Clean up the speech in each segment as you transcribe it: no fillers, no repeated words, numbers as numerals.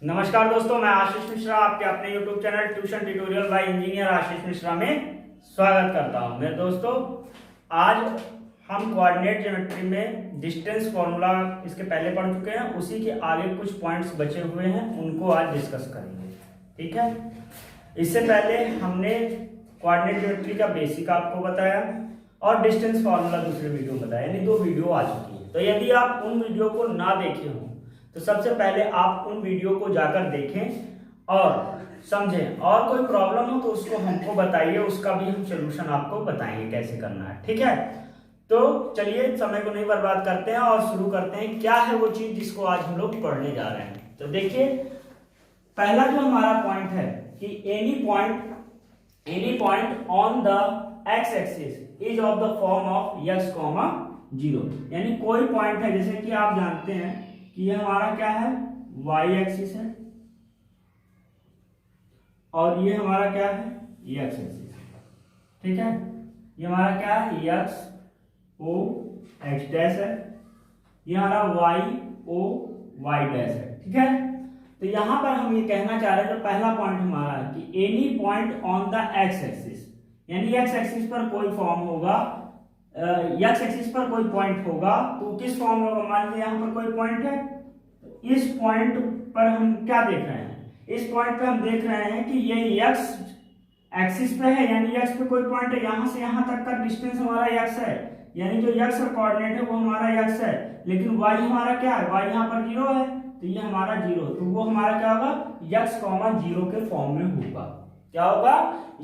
नमस्कार दोस्तों, मैं आशीष मिश्रा आपके अपने YouTube channel tuition tutorial by engineer Ashish Mishra में स्वागत करता हूं। मेरे दोस्तों, आज हम कोऑर्डिनेट ज्योमेट्री में डिस्टेंस फॉर्मूला इसके पहले पढ़ चुके हैं, उसी के आगे कुछ पॉइंट्स बचे हुए हैं, उनको आज डिस्कस करेंगे। ठीक है, इससे पहले हमने कोऑर्डिनेट ज्योमेट्री का बेसिक आपको बताया और डिस्टेंस फॉर्मूला दूसरे वीडियो में बताया, यानी 2 वीडियो आ चुकी है। तो यदि आप उन वीडियो को ना देखे हो तो सबसे पहले आप उन वीडियो को जाकर देखें और समझें, और कोई प्रॉब्लम हो तो उसको हमको बताइए, उसका भी हम सोल्यूशन आपको बताएंगे कैसे करना है। ठीक है, तो चलिए समय को नहीं बर्बाद करते हैं और शुरू करते हैं। क्या है वो चीज जिसको आज हम लोग पढ़ने जा रहे हैं? तो देखिए, पहला जो हमारा पॉइंट है कि any point on the x axis is of the form of x, 0। यानी कोई पॉइंट है, जैसे कि आप जानते हैं कि ये हमारा क्या है, y एक्सिस है और ये हमारा क्या है, x एक्सिस। ठीक है, ये हमारा क्या है, x o x डैश है, ये हमारा y o y डैश है। ठीक है, तो यहां पर हम ये कहना चाह रहे हैं, तो पहला पॉइंट हमारा है कि any point on the x axis, यानी x एक्सिस पर कोई फॉर्म होगा, x एक्सिस पर कोई पॉइंट होगा तो किस फॉर्म में होगा। मान लीजिए यहाँ पर कोई पॉइंट है, तो इस पॉइंट पर हम क्या देख रहे हैं, इस पॉइंट पे हम देख रहे हैं कि ये x एक्सिस पे है, यानी x पे कोई पॉइंट है, यहां से यहां तक का डिस्टेंस हमारा x है, यानी जो x का कोऑर्डिनेट है वो हमारा x है, लेकिन y हमारा क्या है, y यहाँ पर 0 है, तो ये हमारा 0, तो वो हमारा क्या होगा, x, 0 के फॉर्म में होगा। क्या होगा,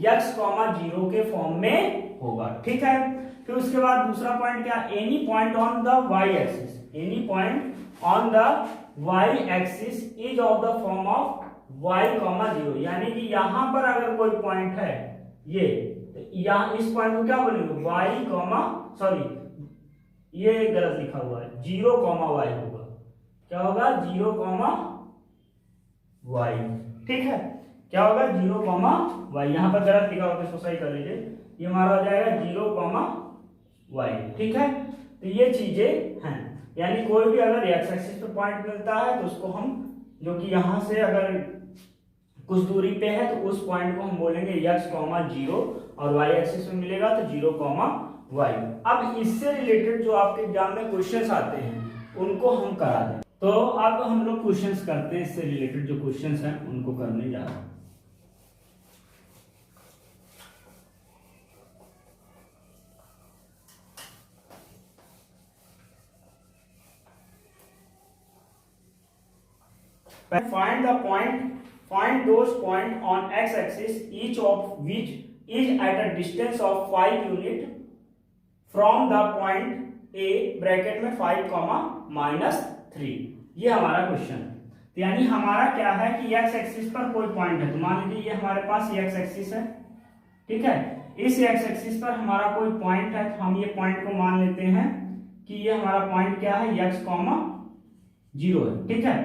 x, 0 के फॉर्म में होगा। ठीक है, फिर उसके बाद दूसरा पॉइंट क्या, any point on the y axis, any point on the y axis is of the form of y, 0। यानी कि यहां पर अगर कोई पॉइंट है, ये तो यहां इस पॉइंट को क्या बोलेंगे, y, सॉरी ये गलत लिखा हुआ है, 0, y होगा। क्या होगा, 0, y। ठीक है, क्या होगा, 0, y। यहां पर गलत लिखा हुआ है, इसको सही कर लीजिए, ये हमारा हो जाएगा 0, y। ठीक है, तो ये चीजें हैं, यानी कोई भी अगर x एक्सिस पे पॉइंट मिलता है तो उसको हम, जो कि यहां से अगर कुछ दूरी पे है तो उस पॉइंट को हम बोलेंगे x, 0, और y एक्सिस में मिलेगा तो 0, y। अब इससे रिलेटेड जो आपके एग्जाम में क्वेश्चंस आते हैं उनको हम करा दें। तो अब हम लोग क्वेश्चंस करते हैं, इससे रिलेटेड जो क्वेश्चंस हैं उनको करने जा रहे हैं। Find those point on x-axis, each of which is at a distance of 5 unit from the point A bracket में 5, -3। ये हमारा क्वेश्चन है। तो यानी हमारा क्या है कि x एक्सिस पर कोई पॉइंट है, तो मान लीजिए ये हमारे पास x एक्सिस है। ठीक है, इस x एक्सिस पर हमारा कोई पॉइंट है, तो हम ये पॉइंट को मान लेते हैं कि ये हमारा पॉइंट क्या है, x, 0 है। ठीक है,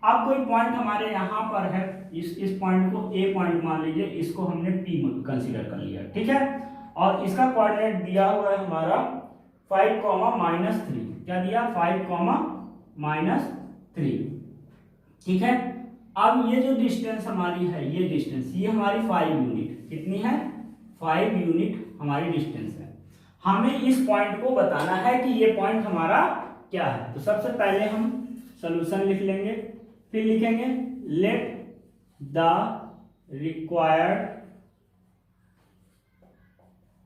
अब कोई पॉइंट हमारे यहाँ पर है, इस पॉइंट को A पॉइंट मान लीजिए, इसको हमने P कंसीडर कर लिया। ठीक है, और इसका कोऑर्डिनेट दिया हुआ है हमारा 5, -3। क्या दिया, 5, -3। ठीक है, अब ये जो डिस्टेंस हमारी है, ये डिस्टेंस, ये हमारी 5 यूनिट, कितनी है, 5 यूनिट हमारी डिस्टेंस है। हमें इस पॉइंट को बताना है कि ये पॉइंट हमारा क्या है। तो सबसे पहले हम सोल्यूशन लिख लेंगे, फिर लिखेंगे let the required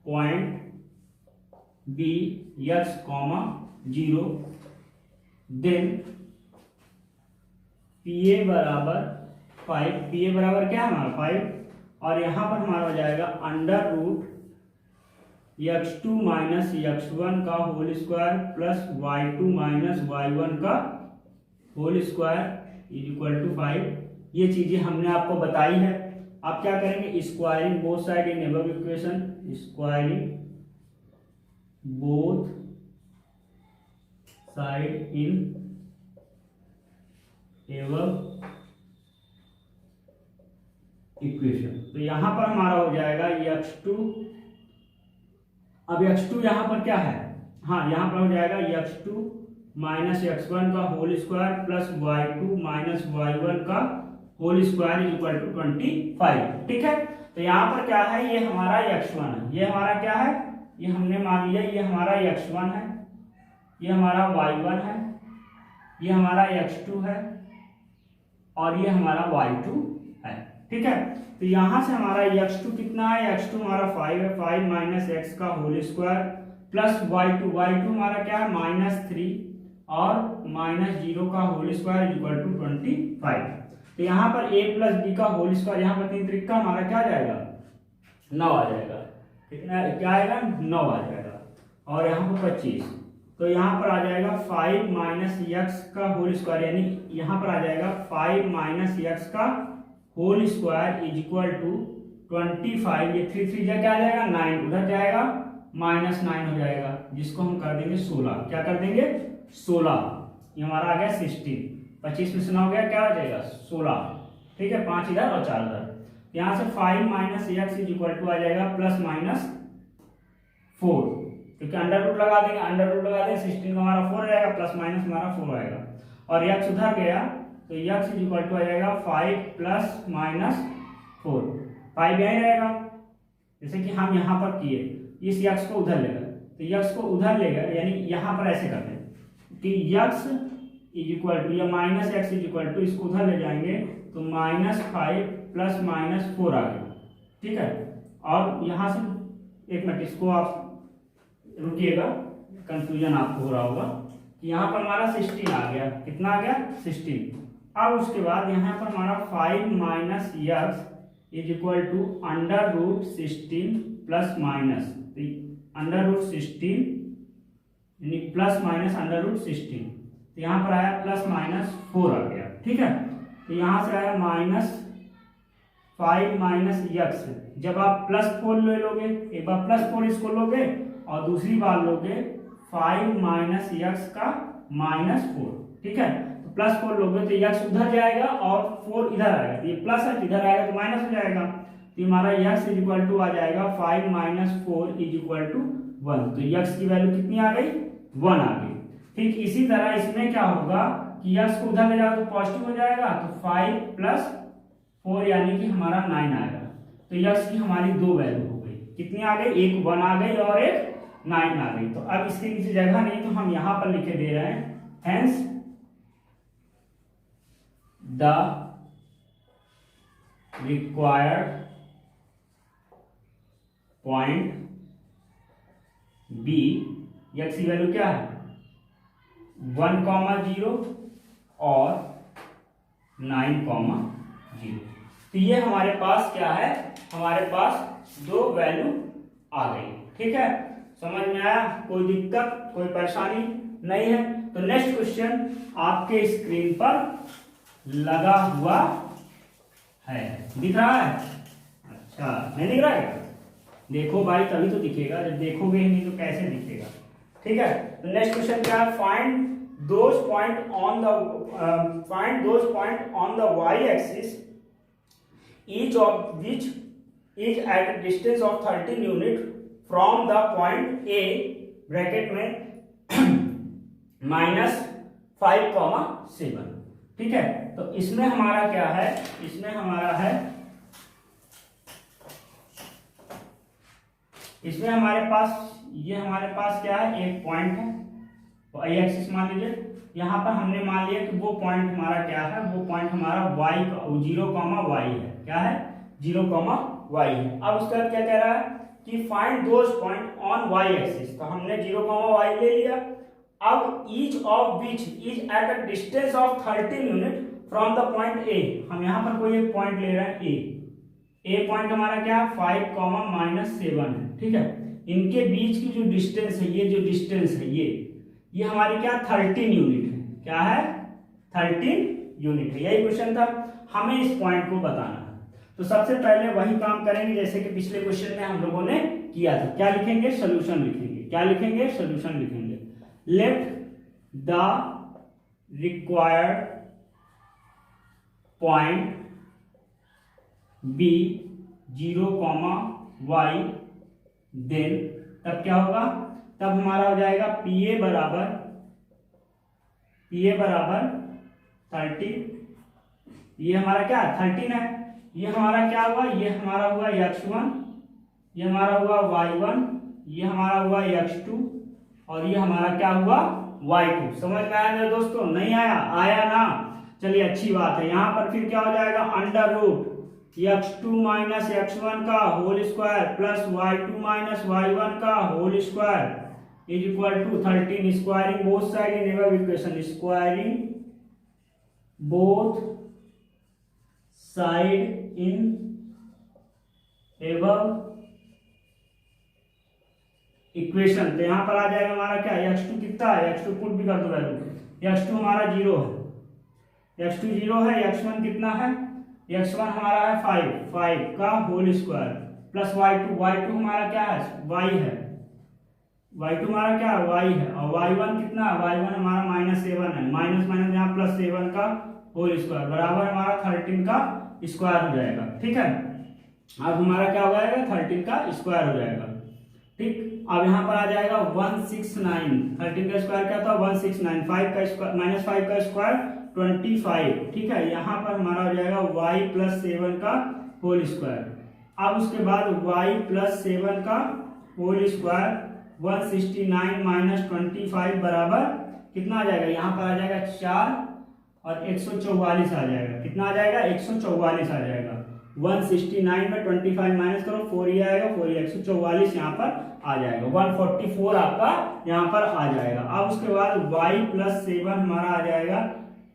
point B x, 0, then pa बराबर 5, pa बराबर क्या है हमारा 5, और यहां पर हमारा हो जाएगा अंडर रूट x2 -x1 का whole square plus y2 -y1 का whole square is equal to 5। ये चीजें हमने आपको बताई है। आप क्या करेंगे, squaring both side in above equation, squaring both side in above equation. तो यहां पर हमारा हो जाएगा x2, अब x2 यहां पर क्या है, हाँ यहां पर हो जाएगा x2 -x1 का whole square plus y2 -y1 का whole square is equal to 25। ठीक है, तो यहाँ पर क्या है, ये हमारा x1 है, ये हमारा क्या है, ये हमने मान लिया ये हमारा x1 है, ये हमारा y1 है, ये हमारा x2 है और ये हमारा y2 है। ठीक है, तो यहाँ से हमारा x2 कितना है, x2 हमारा 5 है, 5 माइनस एक्स का होल स्क्वायर प्लस y2 हमारा क्या है -3 और -0 का whole square is equal to 25। तो यहाँ पर a प्लस बी का होल स्क्वायर, यहाँ पर 3 त्रिक का हमारा क्या आ जाएगा, 9 आ जाएगा। कितना क्या आएगा, 9 आ जाएगा। और यहाँ पर 25, तो यहाँ पर आ जाएगा 5 माइनस एक्स का होल स्क्वायर, यानी यहाँ पर आ जाएगा 5 माइनस एक्स का whole square is equal to 25। ये 3 3 क्या आ जाएगा, 9, उधर जाएगा -9 हो जाएगा, जिसको हम कर देंगे 16। क्या कर देंगे, 16। ये हमारा आ गया 16, 25 में से 9 गया, क्या हो जाएगा 16। ठीक है, 5 इधर और 4 इधर। यहाँ से 5 minus x is equal to आ जाएगा +-4, क्योंकि अंडर रूट लगा देंगे, 16 का हमारा 4 रहेगा, प्लस माइनस हमारा 4 आएगा। और x उधर गया तो x इज इक्वल टू आ जाएगा 5 + -4, 5 यहीं रहेगा, जैसे कि हम यहाँ पर किए, इस x को उधर लेगा, तो x को उधर लेगा, यानी यहाँ पर ऐसे करते हैं कि x इज इक्वल टू या -x इज इक्वल टू, इसको उधर ले जाएंगे तो -5 + -4 आ गया। ठीक है, और यहाँ से एक मिनट इसको आप रुकिएगा, कंफ्यूजन आपको हो रहा होगा कि यहाँ पर हमारा 16 आ गया, कितना आ गया 16। अब उसके बाद यहाँ पर हमारा 5 minus x is equal to √16 plus minus, √16 यानी प्लस माइनस √16, तो यहाँ पर आया +-4 आ गया। ठीक है, तो यहाँ से आया -5 माइनस एक्स। जब आप +4 ले लोगे, एक बार +4 इसको लोगे और दूसरी बार लोगे 5 माइनस एक्स का -4। ठीक है, तो +4 लोगे तो एक्स उधर जाएगा और 4 इधर आएगा, तो ये प्लस है, इधर आएगा तो माइनस हो जाएगा, तो हमारा x इज इक्वल टू आ जाएगा 5 - 4 इज इक्वल टू 1। तो x की वैल्यू कितनी आ गई, 1 आ गई। ठीक इसी तरह इसमें क्या होगा कि x को उधर ले जाओ तो पॉजिटिव हो जाएगा, तो 5 + 4 यानी कि हमारा 9 आएगा। तो x की हमारी 2 वैल्यू हो गई, कितनी आ गई, एक 1 आ गई और एक 9 आ गई। तो अब इसके किसी जगह नहीं, तो हम यहां पर लिखे दे रहे हैं, hence the required point B, x की वैल्यू क्या है 1,0 और 9,0। तो ये हमारे पास क्या है, हमारे पास 2 वैल्यू आ गई। ठीक है, समझ में आया, कोई दिक्कत कोई परेशानी नहीं है। तो नेक्स्ट क्वेश्चन आपके स्क्रीन पर लगा हुआ है, दिख रहा है, अच्छा नहीं दिख रहा है, देखो भाई तभी तो दिखेगा, जब देखोगे ही नहीं तो कैसे दिखेगा। ठीक है, तो नेक्स्ट क्वेश्चन क्या है, find those point on the y axis each of which is at a distance of 13 unit from the point A bracket में -5,7। ठीक है, तो इसमें हमारा क्या है, इसमें हमारे पास ये हमारे पास क्या है, एक पॉइंट है, तो y एक्सिस मान लीजिए, यहाँ पर हमने मान लिया कि वो पॉइंट हमारा क्या है, वो पॉइंट हमारा y 0,y है, क्या है 0,y है। अब उसके बाद क्या कह रहा है कि find those point on y axis, तो हमने 0,y ले लिया। अब each of which is at a distance of 13 unit from the point A, हम यहाँ पर कोई एक पॉइंट ले रहे हैं A पॉइंट हमारा क्या है 5,-7 है। ठीक है, इनके बीच की जो डिस्टेंस है, ये जो डिस्टेंस है ये हमारी क्या 13 यूनिट है, क्या है 13 यूनिट है। यही क्वेश्चन था, हमें इस पॉइंट को बताना है। तो सबसे पहले वही काम करेंगे जैसे कि पिछले क्वेश्चन में हम लोगों ने किया था। क्या लिखेंगे, सोल्यूशन लिखेंगे। क्या लिखेंगे, सोल्यूशन लिखेंगे। Let the required point B 0,y, then तब क्या होगा, तब हमारा हो जाएगा PA बराबर 30 ये हमारा क्या है 13 है। ये हमारा क्या हुआ, ये हमारा हुआ x1, ये हमारा हुआ y1, ये हमारा हुआ x2 और ये हमारा क्या हुआ y2। समझ में आया मेरे दोस्तों? नहीं आया? आया ना? चलिए अच्छी बात है। यहाँ पर फिर क्या हो जाएगा, under root x2 minus x1 का whole square plus y2 minus y1 का whole square is equal to 13। Squaring both side in above equation, squaring both side in above equation. तो यहां पर आ जाएगा हमारा क्या, x2 कितना है, x2 पुट भी कर दो वैल्यू, x2 हमारा 0 है, x2 0 है, x1 कितना है, x1 हमारा है 5 का होल स्क्वायर प्लस y2 हमारा क्या है, y है, y2 हमारा क्या है, y है, और y1 कितना है, y1 हमारा -7 है, माइनस माइनस यहाँ प्लस 7 का होल स्क्वायर बराबर हमारा 13 का स्क्वायर हो जाएगा। ठीक है, अब हमारा क्या हो जाएगा 13 का स्क्वायर हो जाएगा। ठीक, अब यहाँ पर आ जाएगा 169, 13 का स्क्वायर क्या था 169, 5 का स्क्वायर माइनस 5 का स्क्वायर 25। ठीक है, यहाँ पर हमारा हो जाएगा y प्लस 7 का होल स्क्वायर। अब उसके बाद y प्लस 7 का होल स्क्वायर 169 माइनस 25 बराबर कितना आ जाएगा, यहाँ पर आ जाएगा 4 और 144 आ जाएगा। कितना आ जाएगा 144 आ जाएगा। 169 में 25 माइनस करो 4 ही आएगा, 4 144 यहाँ पर आ जाएगा। 144 आपका यहाँ पर आ जाएगा। अब उसके बाद y प्लस 7 हमारा आ जाएगा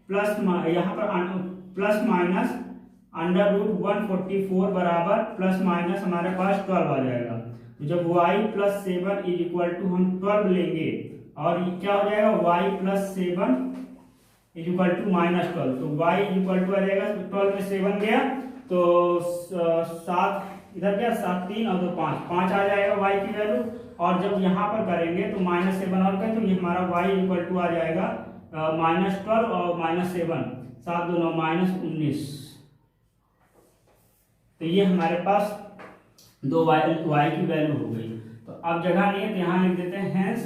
प्लस यहाँ पर प्लस माइनस अंडर रूट 144 बराबर प्लस माइनस हमारे पास 12 आ जाएगा। तो जब y plus 7 is equal to हम 12 लेंगे और ये क्या हो जाएगा y plus 7 is equal to -12, तो y इज इक्वल टू आ जाएगा 12 में 7 गया तो 7 इधर क्या 7 3 और 2 5 आ जाएगा y की वैल्यू। और जब यहाँ पर करेंगे तो -7 और करें तो ये हमारा y इक्वल टू आ जाएगा -12 और -7 7 2 9 -19। तो ये हमारे पास दो y की वैल्यू हो गई। तो अब जगह नहीं है तो यहाँ लिख देते हैं hence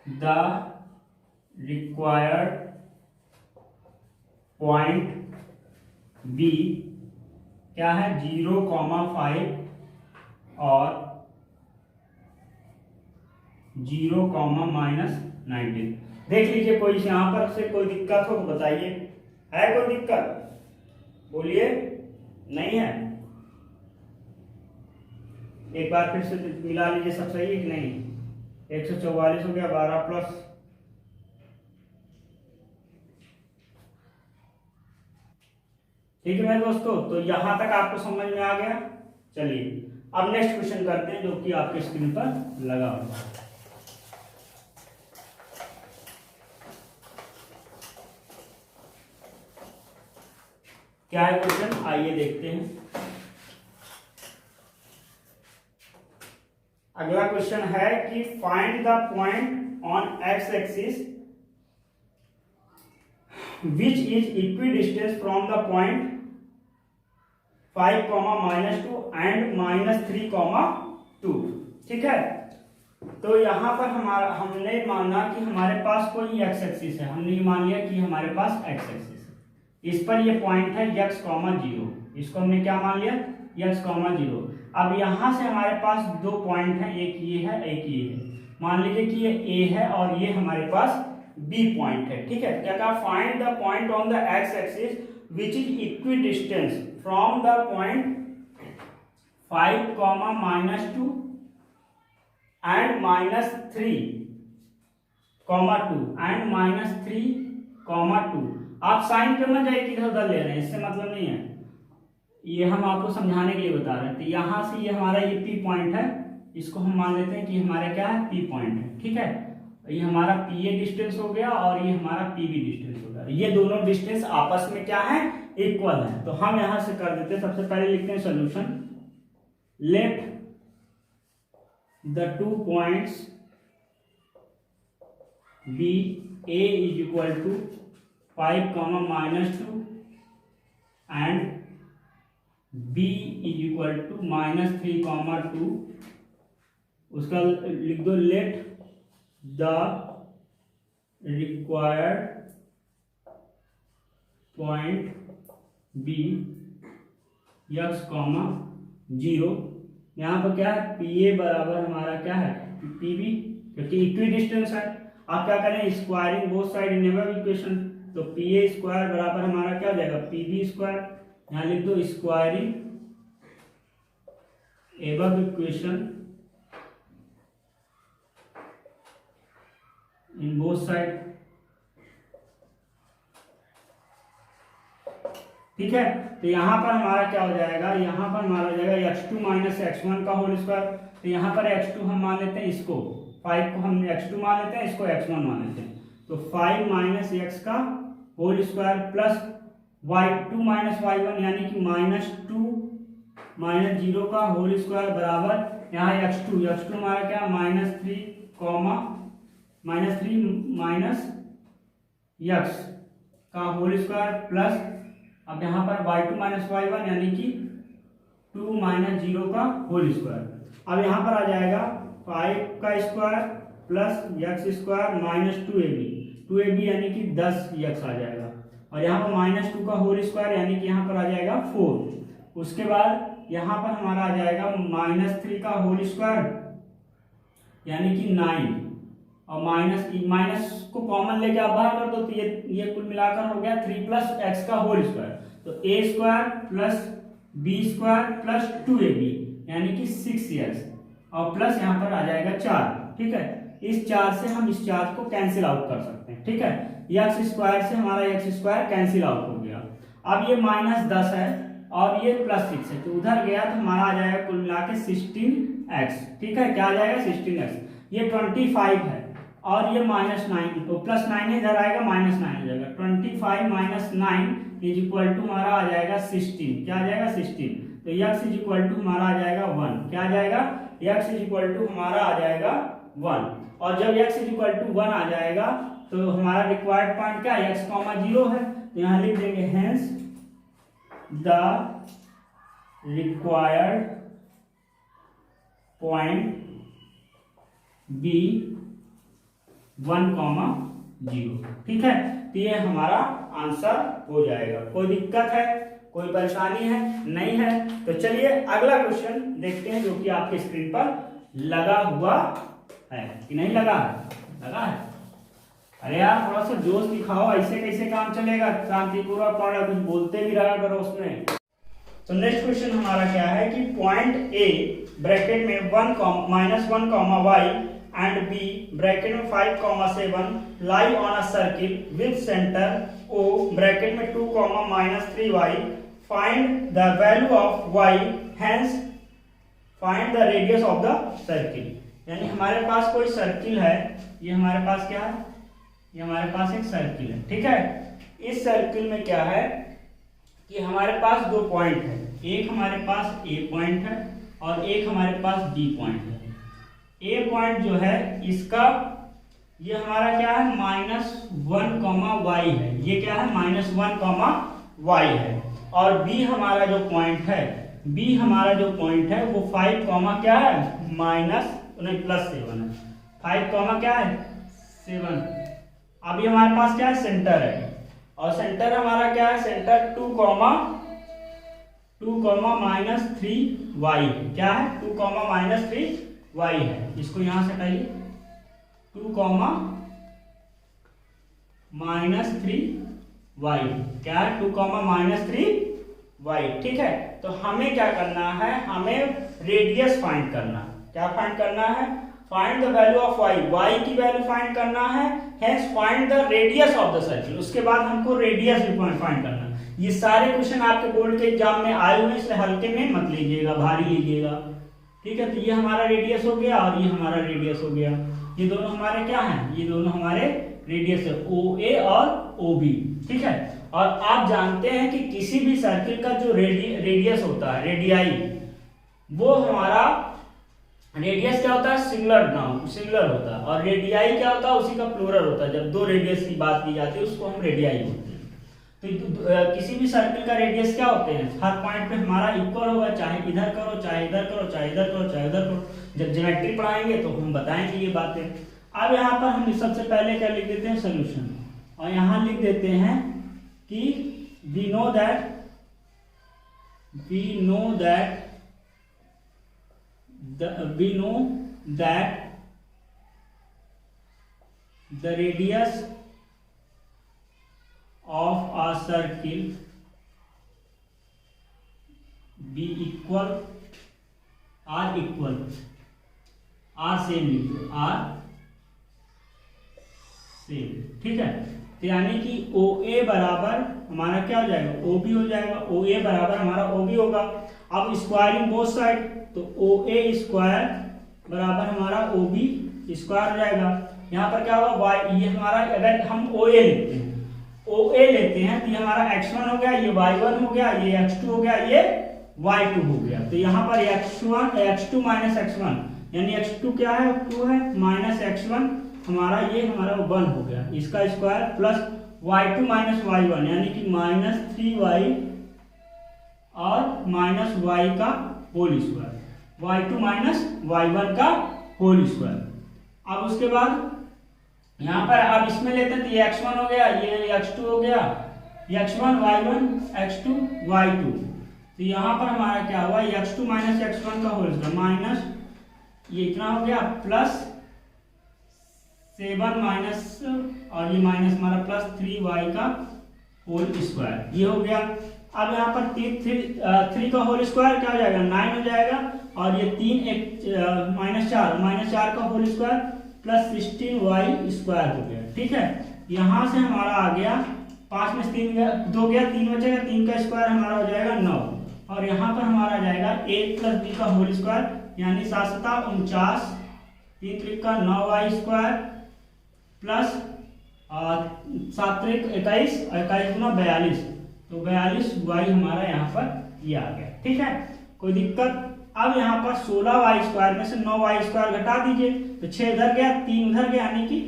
the required point B क्या है 0,5 और 0,-19। देख लीजिए कोई यहाँ पर से कोई दिक्कत हो तो बताइए, है कोई दिक्कत बोलिए, नहीं है? एक बार फिर से मिला लीजिए सब सही है कि नहीं। 144 हो गया 12 प्लस ठीक है मेरे दोस्तों, तो यहां तक आपको समझ में आ गया। चलिए अब नेक्स्ट क्वेश्चन करते हैं जो कि आपके स्क्रीन पर लगा हुआ है। क्या है क्वेश्चन, आइए देखते हैं। अगला क्वेश्चन है कि find the point on x axis which is equidistant from the point 5, -2 and -3, 2। ठीक है, तो यहाँ पर हमारा हमने माना कि हमारे पास कोई एक्स एक्सिस है, हमने मान लिया कि हमारे पास एक्स एक्सिस है, इस पर ये पॉइंट है x, 0, इसको हमने क्या मान लिया x, 0। अब यहाँ से हमारे पास दो पॉइंट है, एक ये है एक ये है। मान लीजिए कि ये a है और ये हमारे पास B पॉइंट है। ठीक है, क्या कहा find the point on the x axis which is equidistance from the point 5, -2 and -3, 2 and -3, 2। आप साइन पे मत जाइए किधर उधर ले रहे हैं, इससे मतलब नहीं है, ये हम आपको समझाने के लिए बता रहे हैं। तो यहाँ से ये हमारा ये P पॉइंट है, इसको हम मान लेते हैं कि हमारा क्या है P पॉइंट है। ठीक है, ये हमारा PA डिस्टेंस हो गया और ये हमारा PB डिस्टेंस हो गया। ये दोनों डिस्टेंस आपस में क्या है इक्वल है। तो हम यहां से कर देते हैं, सबसे पहले लिखते हैं solution. Let the 2 points be A is equal to 5, -2 and B is equal to -3, 2। उसका लिख दो let the required point be x comma 0। यहाँ पर क्या है, पी ए बराबर हमारा क्या है, पी बी, क्योंकि इक्वी डिस्टेंस है। आप क्या करें, squaring both side in above equation, तो पी ए स्क्वायर बराबर हमारा क्या हो जाएगा, पी बी स्क्वायर। यहाँ लिख दो squaring above equation in both side. ठीक है, तो यहाँ पर हमारा क्या हो जाएगा, यहाँ पर हमारा हो जाएगा x2 माइनस x1 का होल स्क्वायर। तो यहाँ पर x2 हम मान लेते हैं, इसको 5 को हम x2 मान लेते हैं, इसको x1 मान लेते हैं। तो 5 माइनस x का whole square plus y2 minus y1 यानी कि -2 माइनस 0 का होल स्क्वायर बराबर यहाँ x2 हमारा क्या -3 माइनस x का होल स्क्वायर प्लस अब यहाँ पर y2 माइनस y1 यानी कि 2 माइनस 0 का होल स्क्वायर। अब यहाँ पर आ जाएगा 5 का square plus x square minus 2ab यानी कि 10x आ जाएगा। और यहाँ पर -2 का होल स्क्वायर यानी कि यहाँ पर आ जाएगा 4। उसके बाद यहाँ पर हमारा आ जाएगा -3 का होल स्क्वायर यानी कि 9, और माइनस को कॉमन लेके आप बाहर कर दो, तो ये कुल मिलाकर हो गया 3 प्लस x का होल स्क्वायर। तो a square plus b square plus 2ab यानी कि 6x, और प्लस यहाँ पर आ जाएगा 4। ठीक है, इस 4 से हम इस 4 को कैंसिल आउट कर सकते हैं। ठीक है, x स्क्वायर से हमारा x स्क्वायर कैंसिल आउट हो गया। अब ये -10 है और ये +6 है, तो उधर गया तो हमारा आ जाएगा कुल मिला के 16x। ठीक है, क्या आ जाएगा 16x। ये 25 है और ये -9, तो +9 इधर आएगा, -9 हो जाएगा। 25 माइनस 9 इज इक्वल टू हमारा आ जाएगा 16। क्या आ जाएगा 16। तो x इज इक्वल टू हमारा आ जाएगा 1। क्या आ जाएगा, x इज इक्वल टू हमारा आ जाएगा 1। और जब x इज इक्वल टू 1 आ जाएगा तो हमारा रिक्वायर्ड पॉइंट क्या है, x, 0 है। तो यहाँ लिख देंगे hence the required point be 1, 0। ठीक है, तो ये हमारा आंसर हो जाएगा। कोई दिक्कत है, कोई परेशानी है, नहीं है? तो चलिए अगला क्वेश्चन देखते हैं जो कि आपके स्क्रीन पर लगा हुआ है कि नहीं लगा है, लगा है। अरे यार थोड़ा सा जोश दिखाओ, ऐसे कैसे काम चलेगा, शांतिपूर्वक पढ़ो, कुछ बोलते भी रहा करो उसमें। तो नेक्स्ट क्वेश्चन हमारा क्या है कि पॉइंट ए ब्रैकेट में 1 y and b ब्रैकेट में 5, 7 lie on a circle with center O bracket में 2, -3y। find the value of y, hence find the radius of the circle। यानी हमारे पास कोई सर्किल है, ये हमारे पास क्या है, ये हमारे पास एक सर्किल है। ठीक है, इस सर्किल में क्या है कि हमारे पास 2 पॉइंट है, एक हमारे पास A पॉइंट है और एक हमारे पास B पॉइंट है। A पॉइंट जो है इसका ये हमारा क्या है -1, y है, ये क्या है -1, y है। और B हमारा जो पॉइंट है, B हमारा जो पॉइंट है वो 5, क्या है +7 है। 5, क्या है 7। अभी हमारे पास क्या है सेंटर है, और सेंटर हमारा क्या है, सेंटर 2, -3y क्या है 2, -3y है। इसको यहां से हटाइए, 2, -3y क्या है 2, -3y। ठीक है, तो हमें क्या करना है, हमें रेडियस फाइंड करना। क्या फाइंड करना है, find the value of y की वैल्यू फाइंड करना है, hence find the radius of the circle. उसके बाद हमको रेडियस भी फाइंड करना। ये सारे क्वेश्चन आपके बोर्ड के एग्जाम में आए हुए, इसलिए हल्के में मत लीजिएगा, भारी लीजिएगा। ठीक है, तो ये हमारा रेडियस हो गया और ये हमारा रेडियस हो गया। ये दोनों हमारे क्या हैं, ये दोनों हमारे रेडियस है, OA और OB। ठीक है, और आप जानते हैं कि किसी भी सर्किल का जो रेडियस होता है, रेडियाई, वो हमारा रेडियस क्या होता है, सिंगुलर होता है, और रेडियाई क्या होता है, उसी का प्लूरल होता है। जब 2 रेडियस की बात की जाती है उसको हम रेडियाई बोलते हैं। तो किसी भी सर्किल का रेडियस क्या होते हैं, हर पॉइंट पे हमारा इक्वल होगा, चाहे इधर करो, चाहे इधर करो, चाहे इधर करो, चाहे उधर करो। जब ज्योमेट्री पढ़ाएंगे तो हम बताएंगे ये बातें। अब यहाँ पर हम सबसे पहले क्या लिख देते हैं, सोल्यूशन, और यहाँ लिख देते हैं कि we know that we know that the radius of a circle be equal r same लिखो r सेम, ठीक है। तो यानी कि OA बराबर हमारा क्या हो जाएगा, OB हो जाएगा। OA बराबर हमारा OB होगा। अब स्क्वायरिंग बोथ साइड, तो OA स्क्वायर बराबर हमारा OB स्क्वायर हो जाएगा। यहाँ पर क्या होगा, ये हमारा, अगर हम OA लेते हैं तो ये हमारा x1 हो गया, ये y1 हो गया, ये x2 हो गया, ये y2 हो गया। तो यहाँ पर x2 माइनस x1 यानी x2 क्या है, 2 है, माइनस x1 हमारा 1 हो गया, इसका square plus y2 minus y1 यानी कि माइनस 3y और माइनस y का whole square, y2 minus y1 का होल स्क्वायर। अब उसके बाद यहाँ पर अब इसमें लेते हैं तो ये x1 हो गया, ये x2 हो गया, x1 y1 x2 y2। तो यहाँ पर हमारा क्या हुआ, x2 माइनस x1 का होल स्क्वायर माइनस ये इतना हो गया प्लस 7 माइनस और ये माइनस हमारा प्लस 3y का होल स्क्वायर, ये हो गया। अब यहाँ पर 3 का होल स्क्वायर क्या हो जाएगा, 9 हो जाएगा, और ये 3 माइनस 4 का whole square plus 16y square हो गया, ठीक है। यहाँ से हमारा आ गया 5 में 3 2 गया, 3 बचेगा, 3 का स्क्वायर हमारा हो जाएगा 9, और यहाँ पर हमारा जाएगा a प्लस b का होल स्क्वायर यानी 7 7 49, 3 3 का 9y स्क्वायर प्लस 7 3 21 और 21 गुना 42, तो 42y हमारा यहाँ पर ये आ गया, ठीक है, कोई दिक्कत। अब यहाँ पर 16y स्क्वायर में से 9y स्क्वायर घटा दीजिए, तो 6 इधर गया, 3 उधर गया, यानी कि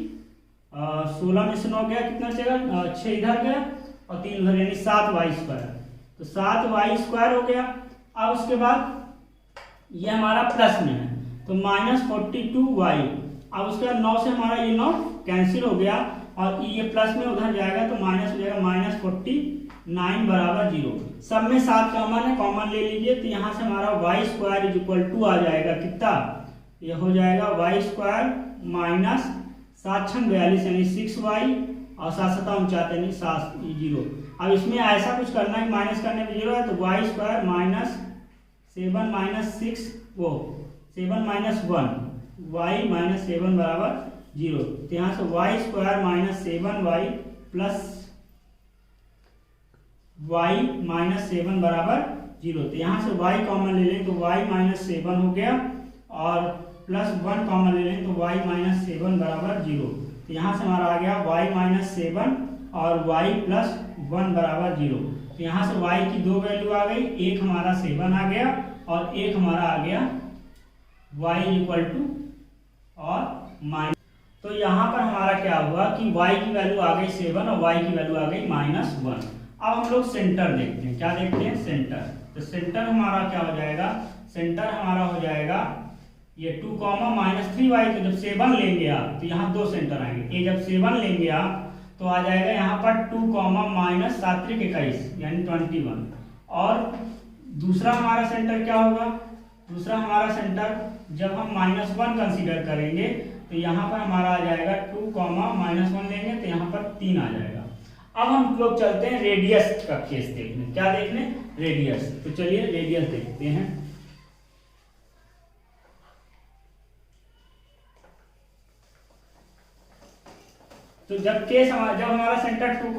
16 में से 9 गया, कितना बचेगा, 6 इधर गया और 3 उधर, यानी 7y स्क्वायर, तो 7y स्क्वायर हो गया। अब उसके बाद ये हमारा प्लस में है तो माइनस 42y, अब उसके बाद 9 से हमारा ये 9 कैंसिल हो गया और ये प्लस में उधर जाएगा तो माइनस हो जाएगा माइनस 49 बराबर 0। सब में 7 कॉमन है, कॉमन ले लीजिए, तो यहाँ से हमारा y square is equal to आ जाएगा कितना, ये हो जाएगा y स्क्वायर माइनस 7 6 42 यानी 6y और 7 7 49 यानी 0। अब इसमें ऐसा कुछ करना है, माइनस करने में 0 है, तो y square minus 7 minus 6 7 minus 1 y minus 7 बराबर 0। तो यहाँ से y square minus 7y plus y minus 7 बराबर 0। तो यहाँ से y कॉमन ले लें तो y माइनस 7 हो गया और प्लस 1 कॉमन ले लें तो y माइनस 7 बराबर 0। तो यहाँ से हमारा आ गया y माइनस 7 और y प्लस 1 बराबर 0। तो यहाँ से y की 2 वैल्यू आ गई, एक हमारा 7 आ गया और एक हमारा आ गया y इक्वल टू और माइनस। तो यहाँ पर हमारा क्या हुआ कि y की वैल्यू आ गई 7 और y की वैल्यू आ गई -1। अब हम लोग सेंटर देखते हैं, क्या देखते हैं, सेंटर। तो सेंटर हमारा क्या हो जाएगा, सेंटर हमारा हो जाएगा ये 2 -3y। तो जब 7 लेंगे आप तो यहाँ 2 सेंटर आएंगे, ये जब 7 लेंगे आप तो आ जाएगा यहाँ पर 2 -7 21 यानी 21। और दूसरा हमारा सेंटर क्या होगा, दूसरा हमारा सेंटर जब हम -1 कंसीडर करेंगे तो यहाँ पर हमारा आ जाएगा 2 -1 लेंगे तो यहाँ पर 3 आ जाएगा। अब हम लोग चलते हैं रेडियस का केस देखने, क्या देखने, रेडियस। तो चलिए रेडियस देखते हैं। तो जब हमारा सेंटर 2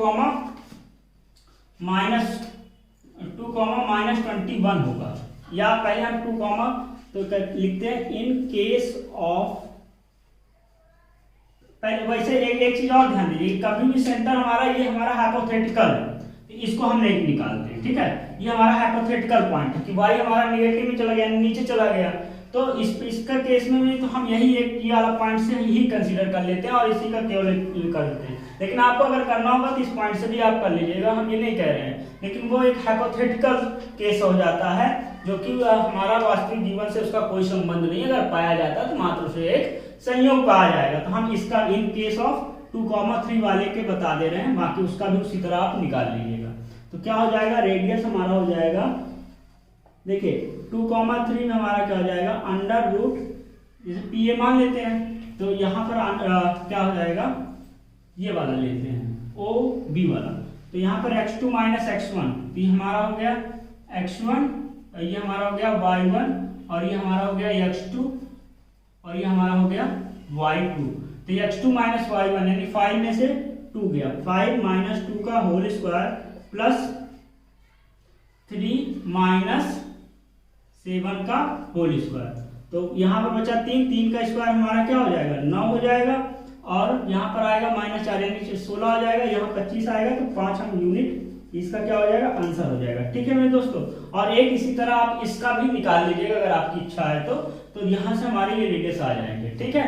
-21 होगा, या पहले हम 2 तो लिखते हैं इन केस ऑफ, पहले वैसे एक चीज और ध्यान दीजिए, कभी भी सेंटर हमारा ये हमारा हाइपोथेटिकल है तो इसको हम नहीं निकालते, ठीक है। ये हमारा हाइपोथेटिकल पॉइंट है कि y हमारा नेगेटिव में चला गया, नीचे चला गया, तो इसका केस में भी तो हम यही एक ये वाला पॉइंट से यही कंसीडर कर लेते हैं और इसी का केवल कर देते हैं। लेकिन आपको अगर करना होगा तो इस पॉइंट से भी आप कर लीजिएगा, हम ये नहीं कह रहे हैं, लेकिन वो एक हाइपोथेटिकल केस हो जाता है जो कि हमारा वास्तविक जीवन से उसका कोई संबंध नहीं है। अगर पाया जाता है तो मात्र उसे एक संयोग पाया जाएगा। तो हम इसका इन केस ऑफ 2, 3 वाले के बता दे रहे हैं, बाकी उसका भी उसी तरह आप निकाल लीजिएगा। तो क्या हो जाएगा, रेडियस हमारा हो जाएगा देखिए 2,3 में हमारा क्या हो जाएगा, अंडर रूट, जैसे पी ए मान लेते हैं तो यहाँ पर क्या हो जाएगा, ये वाला लेते हैं ओ बी वाला, तो यहाँ पर x2 माइनस x1, तो ये हमारा हो गया x1, ये हमारा हो गया y1, और ये हमारा हो गया x2, और ये हमारा हो गया y2। तो ये x2 माइनस y1 यानी 5 में से 2 गया, 5 माइनस 2 का होल स्क्वायर प्लस 3 माइनस 7 का होल स्क्वायर, तो यहाँ पर बचा 3, 3 का स्क्वायर हमारा क्या हो जाएगा, 9 हो जाएगा, और यहाँ पर आएगा माइनस 4 यानी 16 हो जाएगा, यहाँ 25 आएगा, तो 5 हम यूनिट इसका क्या हो जाएगा, आंसर हो जाएगा। ठीक है मेरे दोस्तों, और एक इसी तरह आप इसका भी निकाल लीजिएगा अगर आपकी इच्छा है तो यहाँ से हमारे ये रेडियस आ जाएंगे। ठीक है,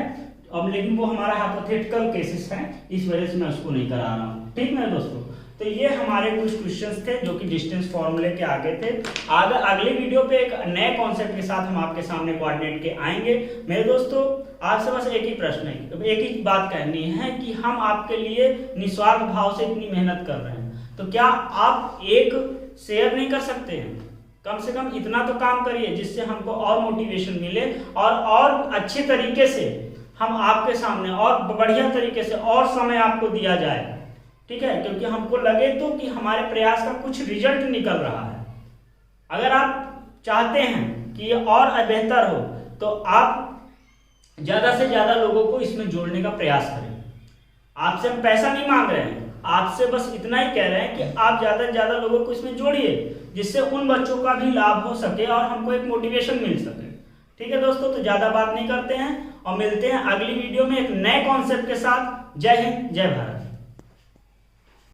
अब लेकिन वो हमारा हाइपोथेटिकल केसेस है, इस वजह से मैं उसको नहीं करा रहा हूँ। ठीक मेरे दोस्तों, तो ये हमारे कुछ क्वेश्चंस थे जो कि डिस्टेंस फॉर्मूले के आगे थे। अगले वीडियो पे एक नए कॉन्सेप्ट के साथ हम आपके सामने कोऑर्डिनेट के आएंगे। मेरे दोस्तों आपसे बस एक ही प्रश्न है, एक ही बात कहनी है कि हम आपके लिए निस्वार्थ भाव से इतनी मेहनत कर रहे हैं, तो क्या आप एक शेयर नहीं कर सकते हैं? कम से कम इतना तो काम करिए जिससे हमको और मोटिवेशन मिले और अच्छे तरीके से हम आपके सामने और बढ़िया तरीके से और समय आपको दिया जाए। ठीक है, क्योंकि हमको लगे तो कि हमारे प्रयास का कुछ रिजल्ट निकल रहा है। अगर आप चाहते हैं कि ये और बेहतर हो तो आप ज्यादा से ज्यादा लोगों को इसमें जोड़ने का प्रयास करें। आपसे हम पैसा नहीं मांग रहे हैं, आपसे बस इतना ही कह रहे हैं कि आप ज्यादा से ज्यादा लोगों को इसमें जोड़िए, जिससे उन बच्चों का भी लाभ हो सके और हमको एक मोटिवेशन मिल सके। ठीक है दोस्तों, तो ज्यादा बात नहीं करते हैं और मिलते हैं अगली वीडियो में एक नए कॉन्सेप्ट के साथ। जय हिंद, जय भारत।